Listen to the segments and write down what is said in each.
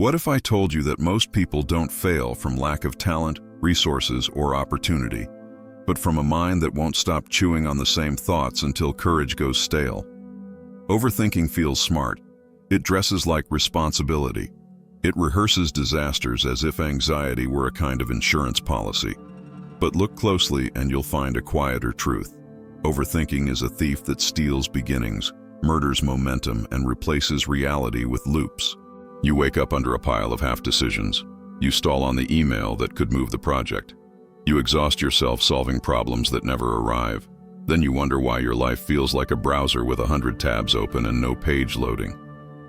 What if I told you that most people don't fail from lack of talent, resources, or opportunity, but from a mind that won't stop chewing on the same thoughts until courage goes stale? Overthinking feels smart. It dresses like responsibility. It rehearses disasters as if anxiety were a kind of insurance policy. But look closely and you'll find a quieter truth. Overthinking is a thief that steals beginnings, murders momentum, and replaces reality with loops. You wake up under a pile of half-decisions. You stall on the email that could move the project. You exhaust yourself solving problems that never arrive. Then you wonder why your life feels like a browser with 100 tabs open and no page loading.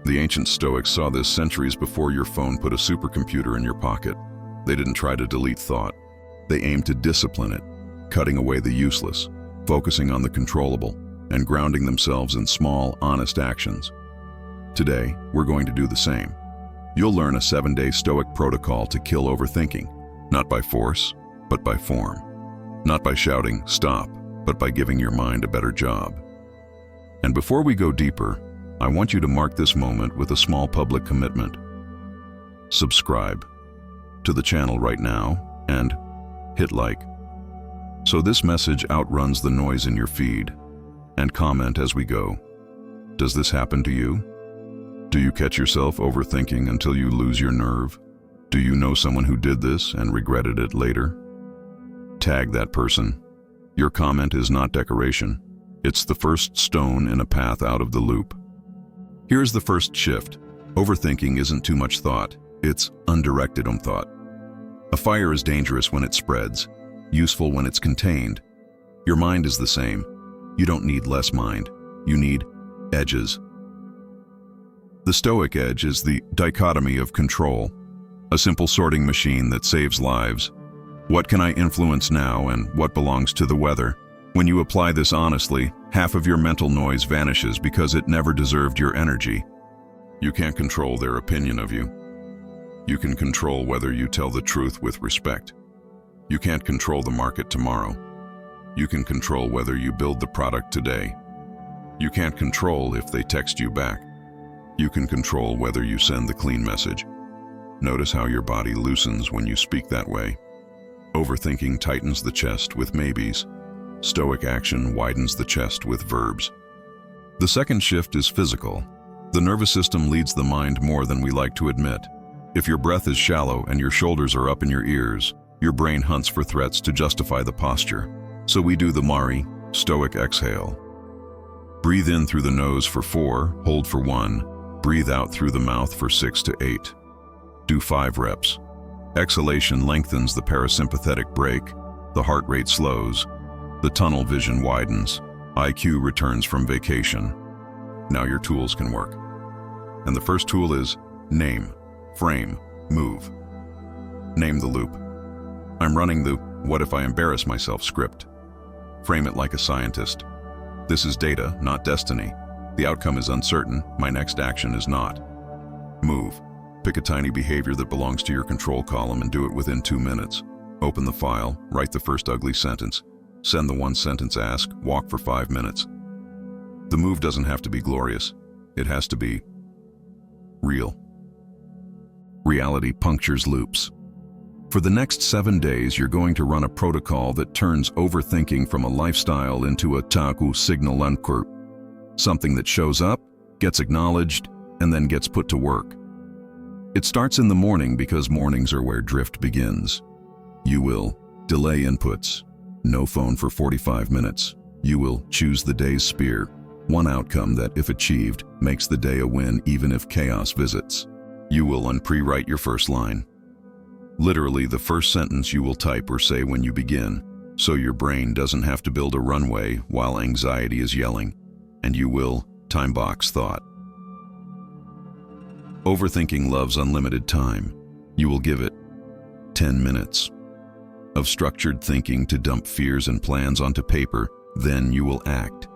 The ancient Stoics saw this centuries before your phone put a supercomputer in your pocket. They didn't try to delete thought. They aimed to discipline it, cutting away the useless, focusing on the controllable, and grounding themselves in small, honest actions. Today, we're going to do the same. You'll learn a 7-day Stoic protocol to kill overthinking, not by force, but by form. Not by shouting, "Stop," but by giving your mind a better job. And before we go deeper, I want you to mark this moment with a small public commitment. Subscribe to the channel right now and hit like, so this message outruns the noise in your feed, and comment as we go. Does this happen to you? Do you catch yourself overthinking until you lose your nerve? Do you know someone who did this and regretted it later? Tag that person. Your comment is not decoration. It's the first stone in a path out of the loop. Here's the first shift. Overthinking isn't too much thought. It's undirected thought. A fire is dangerous when it spreads, useful when it's contained. Your mind is the same. You don't need less mind. You need edges. The Stoic edge is the dichotomy of control, a simple sorting machine that saves lives. What can I influence now and what belongs to the weather? When you apply this honestly, half of your mental noise vanishes because it never deserved your energy. You can't control their opinion of you. You can control whether you tell the truth with respect. You can't control the market tomorrow. You can control whether you build the product today. You can't control if they text you back. You can control whether you send the clean message. Notice how your body loosens when you speak that way. Overthinking tightens the chest with maybes. Stoic action widens the chest with verbs. The second shift is physical. The nervous system leads the mind more than we like to admit. If your breath is shallow and your shoulders are up in your ears, your brain hunts for threats to justify the posture. So we do the Mari, Stoic exhale. Breathe in through the nose for 4, hold for 1, breathe out through the mouth for 6 to 8. Do 5 reps. Exhalation lengthens the parasympathetic brake, the heart rate slows, the tunnel vision widens, IQ returns from vacation. Now your tools can work. And the first tool is name, frame, move. Name the loop. I'm running the "what if I embarrass myself" script. Frame it like a scientist. This is data, not destiny. The outcome is uncertain, my next action is not. Move. Pick a tiny behavior that belongs to your control column and do it within 2 minutes. Open the file, write the first ugly sentence. Send the one-sentence ask, walk for 5 minutes. The move doesn't have to be glorious. It has to be real. Reality punctures loops. For the next 7 days, you're going to run a protocol that turns overthinking from a lifestyle into a taku signal anchor. Something that shows up, gets acknowledged, and then gets put to work. It starts in the morning because mornings are where drift begins. You will delay inputs. No phone for 45 minutes. You will choose the day's spear. One outcome that, if achieved, makes the day a win even if chaos visits. You will unpre-write your first line. Literally the first sentence you will type or say when you begin, so your brain doesn't have to build a runway while anxiety is yelling. And you will time box thought. Overthinking loves unlimited time. You will give it 10 minutes of structured thinking to dump fears and plans onto paper. Then you will act.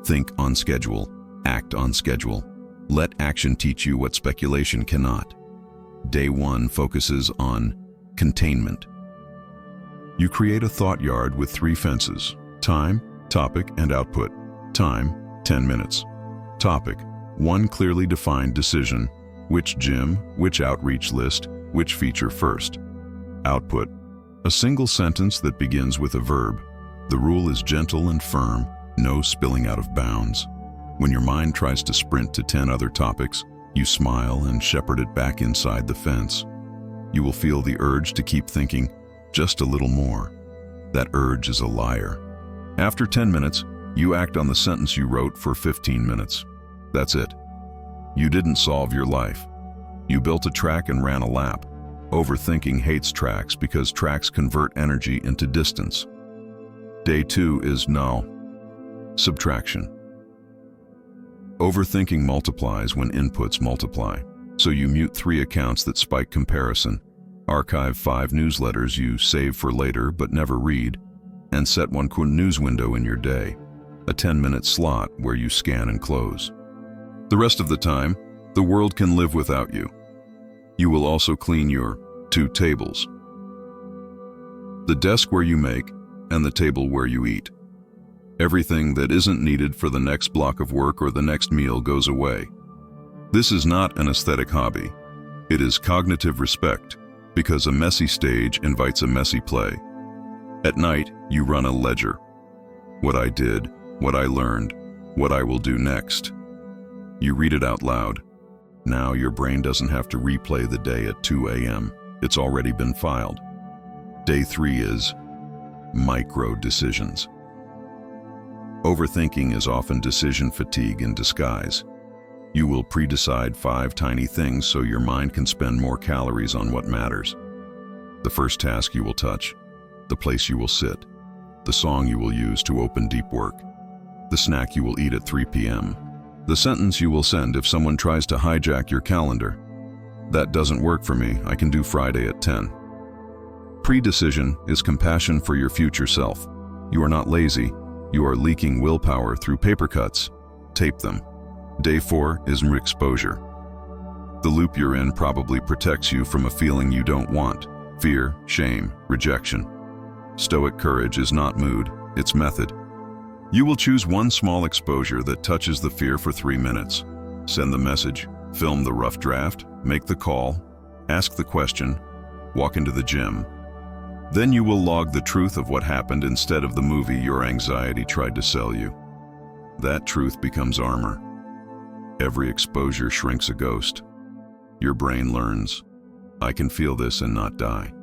Think on schedule, act on schedule. Let action teach you what speculation cannot. Day 1 focuses on containment. You create a thought yard with 3 fences: time, topic, and output. Time, 10 minutes. Topic, 1 clearly defined decision. Which gym, which outreach list, which feature first? Output: a single sentence that begins with a verb. The rule is gentle and firm, no spilling out of bounds. When your mind tries to sprint to 10 other topics, you smile and shepherd it back inside the fence. You will feel the urge to keep thinking just a little more. That urge is a liar. After 10 minutes, you act on the sentence you wrote for 15 minutes. That's it. You didn't solve your life. You built a track and ran a lap. Overthinking hates tracks because tracks convert energy into distance. Day 2 is null. Subtraction. Overthinking multiplies when inputs multiply. So you mute 3 accounts that spike comparison, archive 5 newsletters you save for later but never read, and set 1 news window in your day, a 10-minute slot where you scan and close. The rest of the time, the world can live without you. You will also clean your 2 tables. The desk where you make and the table where you eat. Everything that isn't needed for the next block of work or the next meal goes away. This is not an aesthetic hobby. It is cognitive respect, because a messy stage invites a messy play. At night, you run a ledger. What I did, what I learned, what I will do next. You read it out loud. Now your brain doesn't have to replay the day at 2 a.m. It's already been filed. Day 3 is micro decisions. Overthinking is often decision fatigue in disguise. You will pre-decide 5 tiny things so your mind can spend more calories on what matters. The first task you will touch, the place you will sit, the song you will use to open deep work, the snack you will eat at 3 p.m., the sentence you will send if someone tries to hijack your calendar. That doesn't work for me, I can do Friday at 10. Pre-decision is compassion for your future self. You are not lazy. You are leaking willpower through paper cuts. Tape them. Day 4 is exposure. The loop you're in probably protects you from a feeling you don't want: fear, shame, rejection. Stoic courage is not mood, it's method. You will choose one small exposure that touches the fear for 3 minutes. Send the message, film the rough draft, make the call, ask the question, walk into the gym. Then you will log the truth of what happened instead of the movie your anxiety tried to sell you. That truth becomes armor. Every exposure shrinks a ghost. Your brain learns, I can feel this and not die.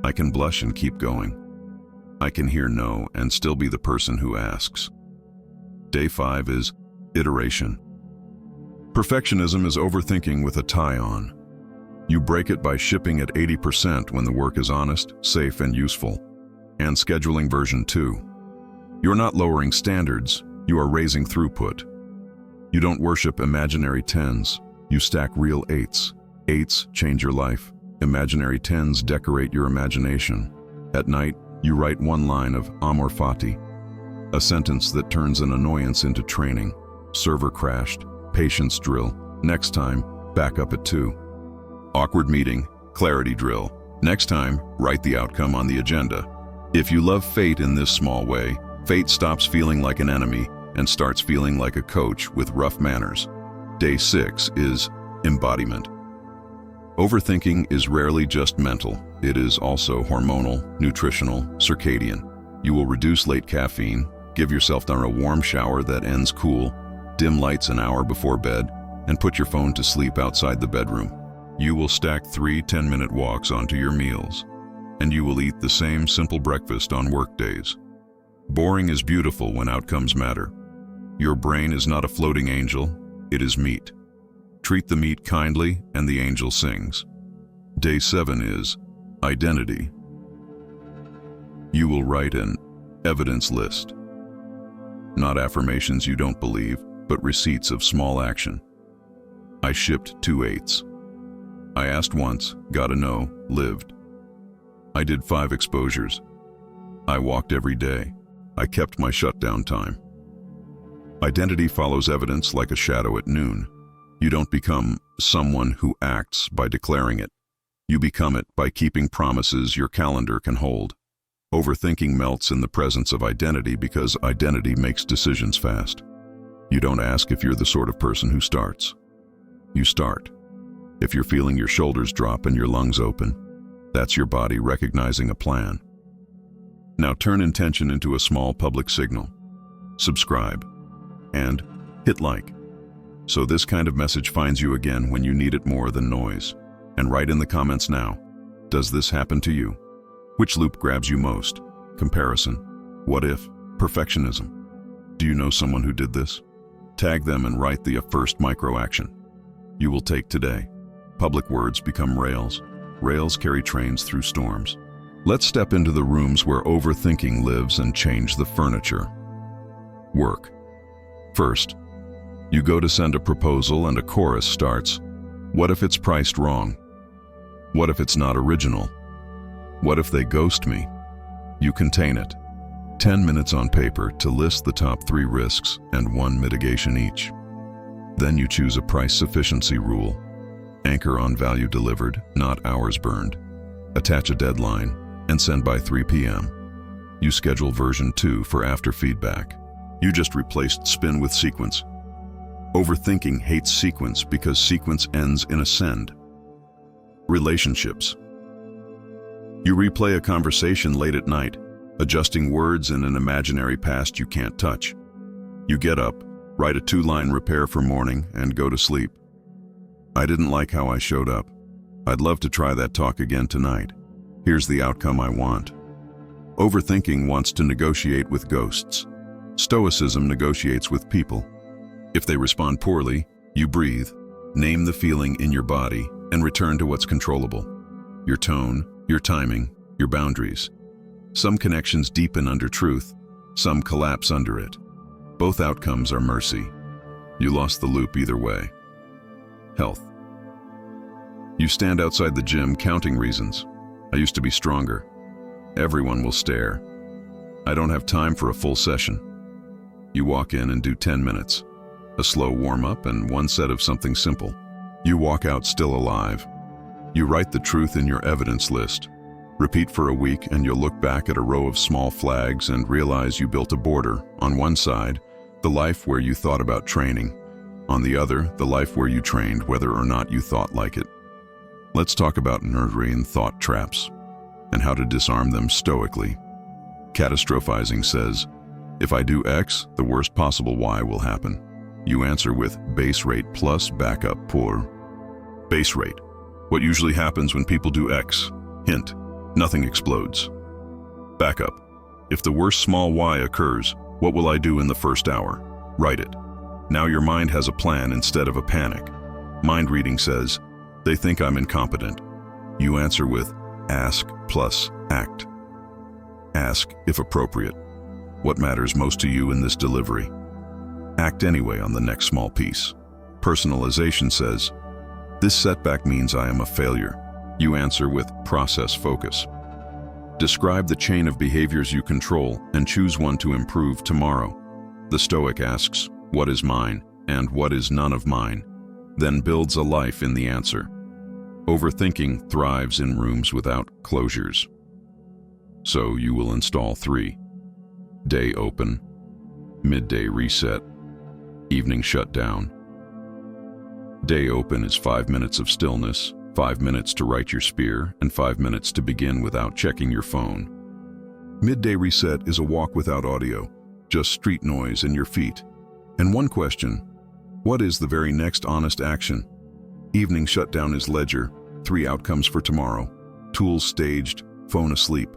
I can blush and keep going. I can hear no and still be the person who asks. Day 5 is iteration. Perfectionism is overthinking with a tie on. You break it by shipping at 80% when the work is honest, safe, and useful. And scheduling version 2. You're not lowering standards, you are raising throughput. You don't worship imaginary 10s, you stack real 8s. 8s change your life. Imaginary 10s decorate your imagination. At night, you write 1 line of amor fati, a sentence that turns an annoyance into training. Server crashed, patience drill. Next time, back up at 2. Awkward meeting, clarity drill. Next time, write the outcome on the agenda. If you love fate in this small way, fate stops feeling like an enemy and starts feeling like a coach with rough manners. Day 6 is embodiment. Overthinking is rarely just mental. It is also hormonal, nutritional, circadian. You will reduce late caffeine, give yourself a warm shower that ends cool, dim lights an hour before bed, and put your phone to sleep outside the bedroom. You will stack 3 10-minute walks onto your meals, and you will eat the same simple breakfast on work days. Boring is beautiful when outcomes matter. Your brain is not a floating angel, it is meat. Treat the meat kindly and the angel sings. Day 7 is identity. You will write an evidence list. Not affirmations you don't believe, but receipts of small action. I shipped 2 8s. I asked once, got a no, lived. I did 5 exposures. I walked every day. I kept my shutdown time. Identity follows evidence like a shadow at noon. You don't become someone who acts by declaring it. You become it by keeping promises your calendar can hold. Overthinking melts in the presence of identity because identity makes decisions fast. You don't ask if you're the sort of person who starts. You start. If you're feeling your shoulders drop and your lungs open, that's your body recognizing a plan. Now turn intention into a small public signal. Subscribe and hit like, so this kind of message finds you again when you need it more than noise. And write in the comments now, does this happen to you? Which loop grabs you most? Comparison, what if, perfectionism? Do you know someone who did this? Tag them and write the first micro action you will take today. Public words become rails. Rails carry trains through storms. Let's step into the rooms where overthinking lives and change the furniture. Work. First, you go to send a proposal and a chorus starts. What if it's priced wrong? What if it's not original? What if they ghost me? You contain it. 10 minutes on paper to list the top 3 risks and 1 mitigation each. Then you choose a price sufficiency rule. Anchor on value delivered, not hours burned. Attach a deadline and send by 3 p.m. You schedule version 2 for after feedback. You just replaced spin with sequence. Overthinking hates sequence because sequence ends in a send. Relationships. You replay a conversation late at night, adjusting words in an imaginary past you can't touch. You get up, write a 2-line repair for morning, and go to sleep. I didn't like how I showed up. I'd love to try that talk again tonight. Here's the outcome I want. Overthinking wants to negotiate with ghosts. Stoicism negotiates with people. If they respond poorly, you breathe, name the feeling in your body, and return to what's controllable. Your tone, your timing, your boundaries. Some connections deepen under truth, some collapse under it. Both outcomes are mercy. You lost the loop either way. Health. You stand outside the gym counting reasons. I used to be stronger. Everyone will stare. I don't have time for a full session. You walk in and do 10 minutes. A slow warm-up and 1 set of something simple. You walk out still alive. You write the truth in your evidence list. Repeat for a week and you'll look back at a row of small flags and realize you built a border. On one side, the life where you thought about training. On the other, the life where you trained whether or not you thought like it. Let's talk about nurturing thought traps and how to disarm them stoically. Catastrophizing says, if I do X, the worst possible Y will happen. You answer with base rate plus backup pour. Base rate. What usually happens when people do X? Hint, nothing explodes. Backup. If the worst small Y occurs, what will I do in the first hour? Write it. Now your mind has a plan instead of a panic. Mind reading says, they think I'm incompetent. You answer with ask plus act. Ask if appropriate. What matters most to you in this delivery? Act anyway on the next small piece. Personalization says, this setback means I am a failure. You answer with process focus. Describe the chain of behaviors you control and choose one to improve tomorrow. The Stoic asks, what is mine and what is none of mine? Then builds a life in the answer. Overthinking thrives in rooms without closures. So you will install 3. Day open, midday reset, evening shutdown. Day open is 5 minutes of stillness, 5 minutes to write your spear, and 5 minutes to begin without checking your phone. Midday reset is a walk without audio, just street noise and your feet. And one question, what is the very next honest action? Evening shutdown is ledger, 3 outcomes for tomorrow, tools staged, phone asleep.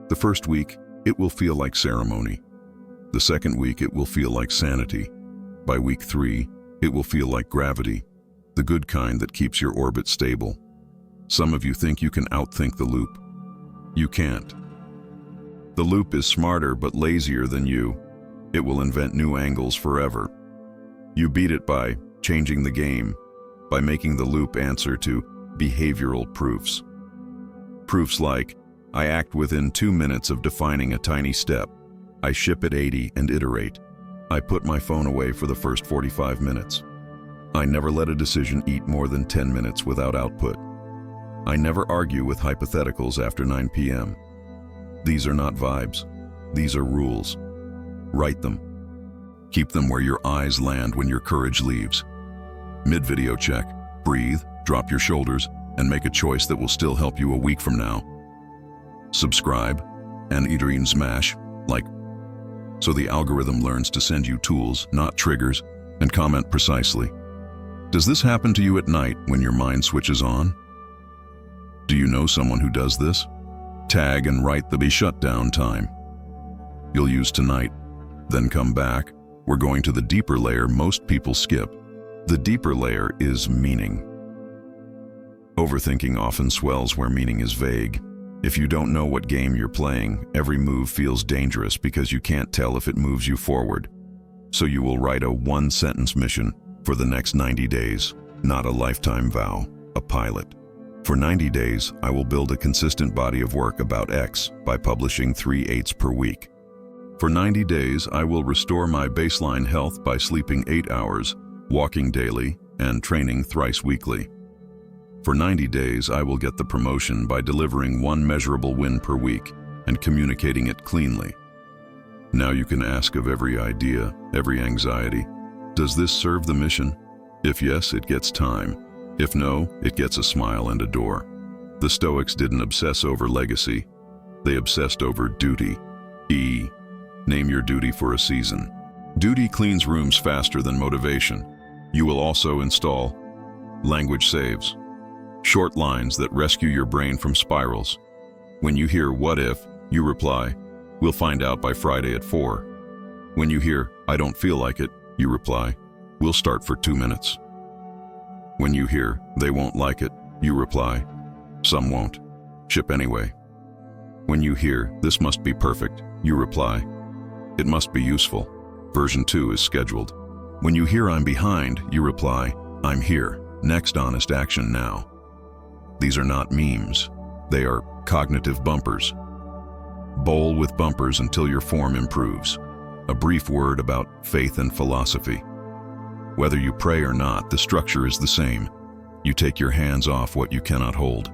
The first week, it will feel like ceremony. The second week, it will feel like sanity. By week 3, it will feel like gravity, the good kind that keeps your orbit stable. Some of you think you can outthink the loop. You can't. The loop is smarter but lazier than you. It will invent new angles forever. You beat it by changing the game, by making the loop answer to behavioral proofs. Proofs like, I act within 2 minutes of defining a tiny step. I ship at 80 and iterate. I put my phone away for the first 45 minutes. I never let a decision eat more than 10 minutes without output. I never argue with hypotheticals after 9 p.m. These are not vibes. These are rules. Write them. Keep them where your eyes land when your courage leaves. Mid-video check. Breathe, drop your shoulders, and make a choice that will still help you a week from now. Subscribe and either smash like so the algorithm learns to send you tools, not triggers, and comment precisely. Does this happen to you at night when your mind switches on? Do you know someone who does this? Tag and write the be shutdown time. You'll use tonight, then come back. We're going to the deeper layer most people skip. The deeper layer is meaning. Overthinking often swells where meaning is vague. If you don't know what game you're playing, every move feels dangerous because you can't tell if it moves you forward. So you will write a one-sentence mission for the next 90 days, not a lifetime vow, a pilot. For 90 days, I will build a consistent body of work about X by publishing 3/8 per week. For 90 days, I will restore my baseline health by sleeping 8 hours, walking daily, and training thrice weekly. For 90 days, I will get the promotion by delivering one measurable win per week and communicating it cleanly. Now you can ask of every idea, every anxiety, does this serve the mission? If yes, it gets time. If no, it gets a smile and a door. The Stoics didn't obsess over legacy. They obsessed over duty. Name your duty for a season. Duty cleans rooms faster than motivation. You will also install language saves. Short lines that rescue your brain from spirals. When you hear "what if," you reply, "We'll find out by Friday at 4." When you hear "I don't feel like it," you reply, "We'll start for 2 minutes." When you hear "they won't like it," you reply, "Some won't. Ship anyway." When you hear "this must be perfect," you reply, "It must be useful. Version 2 is scheduled." When you hear "I'm behind," you reply, "I'm here. Next honest action now." These are not memes. They are cognitive bumpers. Bowl with bumpers until your form improves. A brief word about faith and philosophy. Whether you pray or not, the structure is the same. You take your hands off what you cannot hold.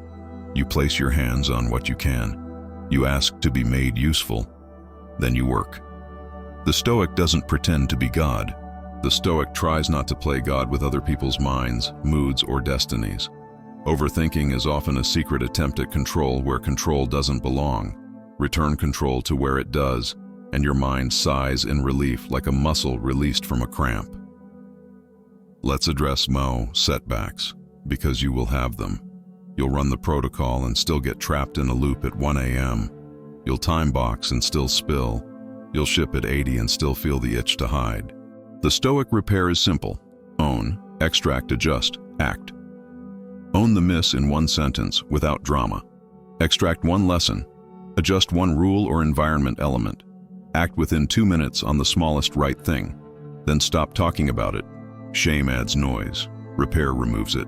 You place your hands on what you can. You ask to be made useful. Then you work. The Stoic doesn't pretend to be God. The Stoic tries not to play God with other people's minds, moods, or destinies. Overthinking is often a secret attempt at control where control doesn't belong. Return control to where it does, and your mind sighs in relief like a muscle released from a cramp. Let's address setbacks, because you will have them. You'll run the protocol and still get trapped in a loop at 1 a.m. You'll time box and still spill. You'll ship at 80 and still feel the itch to hide. The Stoic repair is simple. Own, extract, adjust, act. Own the miss in one sentence without drama. Extract one lesson. Adjust one rule or environment element. Act within 2 minutes on the smallest right thing. Then stop talking about it. Shame adds noise. Repair removes it.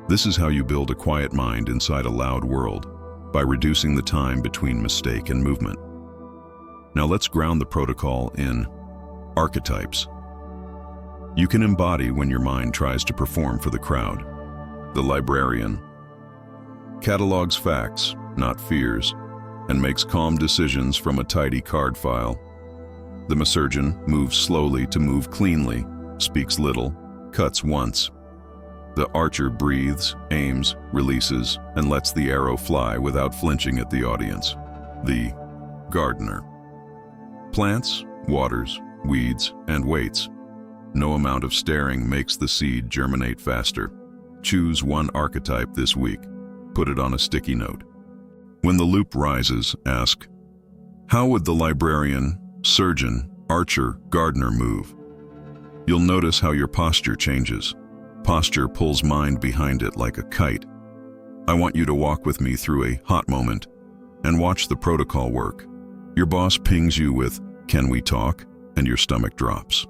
This is how you build a quiet mind inside a loud world, by reducing the time between mistake and movement. Now let's ground the protocol in archetypes. You can embody when your mind tries to perform for the crowd. The librarian catalogs facts, not fears, and makes calm decisions from a tidy card file. The Masurgeon moves slowly to move cleanly, speaks little, cuts once. The archer breathes, aims, releases, and lets the arrow fly without flinching at the audience. The gardener plants, waters, weeds, and waits. No amount of staring makes the seed germinate faster. Choose one archetype this week. Put it on a sticky note. When the loop rises, ask, how would the librarian, surgeon, archer, gardener move? You'll notice how your posture changes. Posture pulls mind behind it like a kite. I want you to walk with me through a hot moment and watch the protocol work. Your boss pings you with, "Can we talk?" and your stomach drops.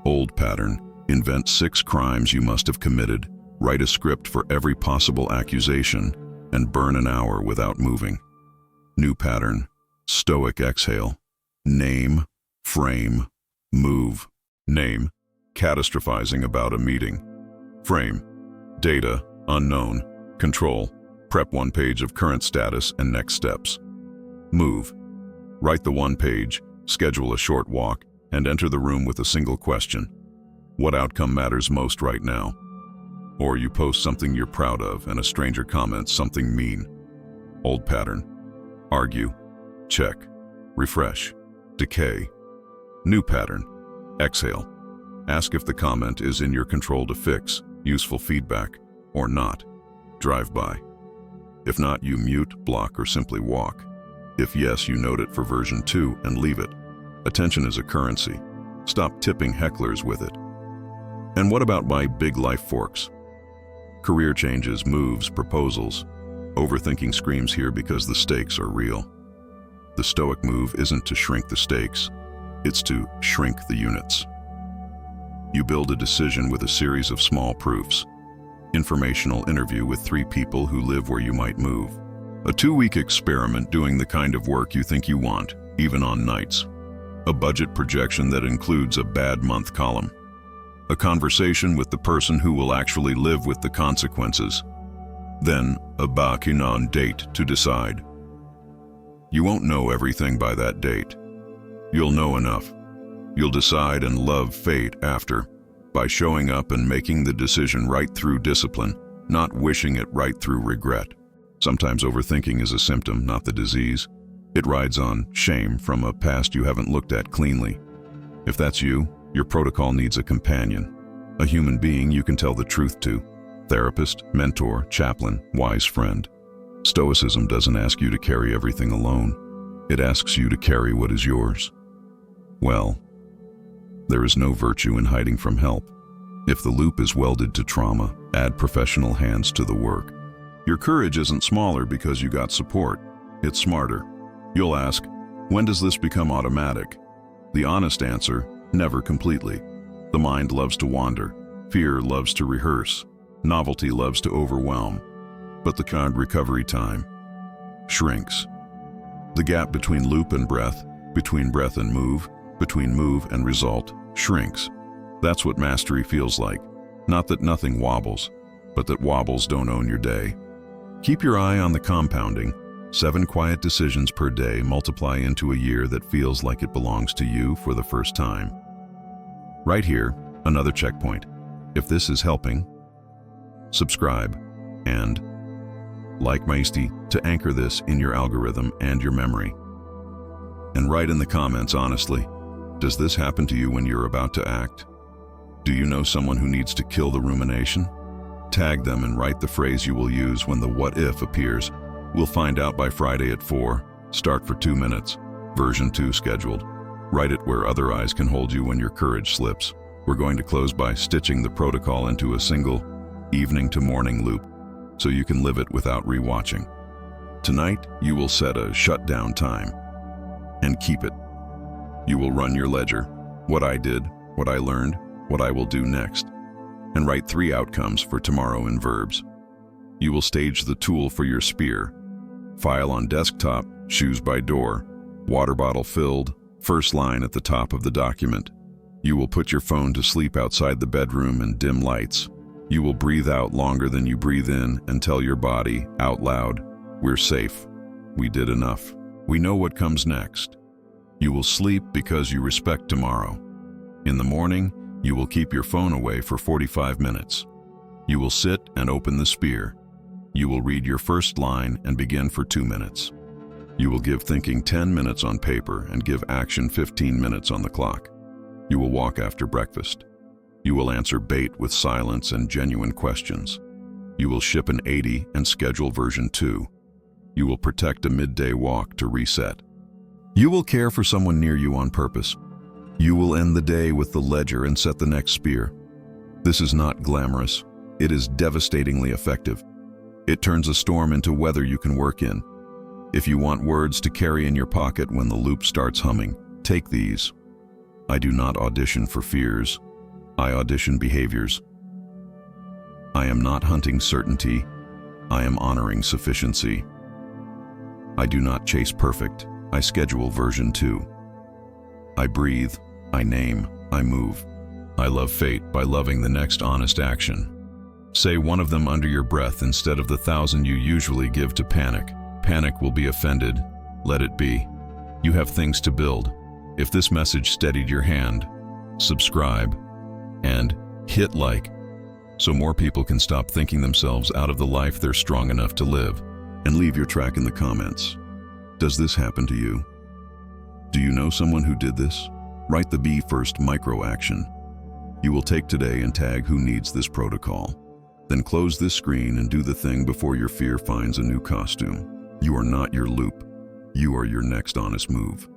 Old pattern, invent 6 crimes you must have committed, write a script for every possible accusation, and burn an hour without moving. New pattern, Stoic exhale. Name, frame, move. Name, catastrophizing about a meeting. Frame, data, unknown. Control, prep 1 page of current status and next steps. Move, write the 1 page, schedule a short walk, and enter the room with a single question. What outcome matters most right now? Or you post something you're proud of and a stranger comments something mean. Old pattern. Argue. Check. Refresh. Decay. New pattern. Exhale. Ask if the comment is in your control to fix, useful feedback, or not. Drive by. If not, you mute, block, or simply walk. If yes, you note it for version 2 and leave it. Attention is a currency. Stop tipping hecklers with it. And what about my big life forks? Career changes, moves, proposals. Overthinking screams here because the stakes are real. The Stoic move isn't to shrink the stakes, it's to shrink the units. You build a decision with a series of small proofs. Informational interview with 3 people who live where you might move. A 2-week experiment doing the kind of work you think you want, even on nights. A budget projection that includes a bad month column. A conversation with the person who will actually live with the consequences. Then, a back-in-on date to decide. You won't know everything by that date. You'll know enough. You'll decide and love fate after, by showing up and making the decision right through discipline, not wishing it right through regret. Sometimes overthinking is a symptom, not the disease. It rides on shame from a past you haven't looked at cleanly. If that's you, your protocol needs a companion, a human being you can tell the truth to. Therapist, mentor, chaplain, wise friend. Stoicism doesn't ask you to carry everything alone. It asks you to carry what is yours. Well, there is no virtue in hiding from help. If the loop is welded to trauma, add professional hands to the work. Your courage isn't smaller because you got support. It's smarter. You'll ask, when does this become automatic? The honest answer, never completely. The mind loves to wander. Fear loves to rehearse. Novelty loves to overwhelm. But the kind recovery time shrinks. The gap between loop and breath, between breath and move, between move and result, shrinks. That's what mastery feels like. Not that nothing wobbles, but that wobbles don't own your day. Keep your eye on the compounding. 7 quiet decisions per day multiply into a year that feels like it belongs to you for the first time. Right here, another checkpoint. If this is helping, subscribe and like Maesty to anchor this in your algorithm and your memory. And write in the comments honestly, does this happen to you when you're about to act? Do you know someone who needs to kill the rumination? Tag them and write the phrase you will use when the what if appears. We'll find out by Friday at 4. Start for 2 minutes. Version 2 scheduled. Write it where other eyes can hold you when your courage slips. We're going to close by stitching the protocol into a single evening to morning loop so you can live it without rewatching. Tonight, you will set a shutdown time and keep it. You will run your ledger, what I did, what I learned, what I will do next, and write 3 outcomes for tomorrow in verbs. You will stage the tool for your spear. File on desktop, shoes by door, water bottle filled, first line at the top of the document. You will put your phone to sleep outside the bedroom and dim lights. You will breathe out longer than you breathe in and tell your body, out loud, we're safe. We did enough. We know what comes next. You will sleep because you respect tomorrow. In the morning, you will keep your phone away for 45 minutes. You will sit and open the spear. You will read your first line and begin for 2 minutes. You will give thinking 10 minutes on paper and give action 15 minutes on the clock. You will walk after breakfast. You will answer bait with silence and genuine questions. You will ship an 80 and schedule version 2. You will protect a midday walk to reset. You will care for someone near you on purpose. You will end the day with the ledger and set the next spear. This is not glamorous. It is devastatingly effective. It turns a storm into weather you can work in. If you want words to carry in your pocket when the loop starts humming, take these. I do not audition for fears. I audition behaviors. I am not hunting certainty. I am honoring sufficiency. I do not chase perfect. I schedule version 2. I breathe. I name. I move. I love fate by loving the next honest action. Say one of them under your breath instead of the 1,000 you usually give to panic. Panic will be offended. Let it be. You have things to build. If this message steadied your hand, subscribe and hit like. so more people can stop thinking themselves out of the life they're strong enough to live. And leave your track in the comments. Does this happen to you? Do you know someone who did this? Write the Be First micro action you will take today and tag who needs this protocol. Then close this screen and do the thing before your fear finds a new costume. You are not your loop. You are your next honest move.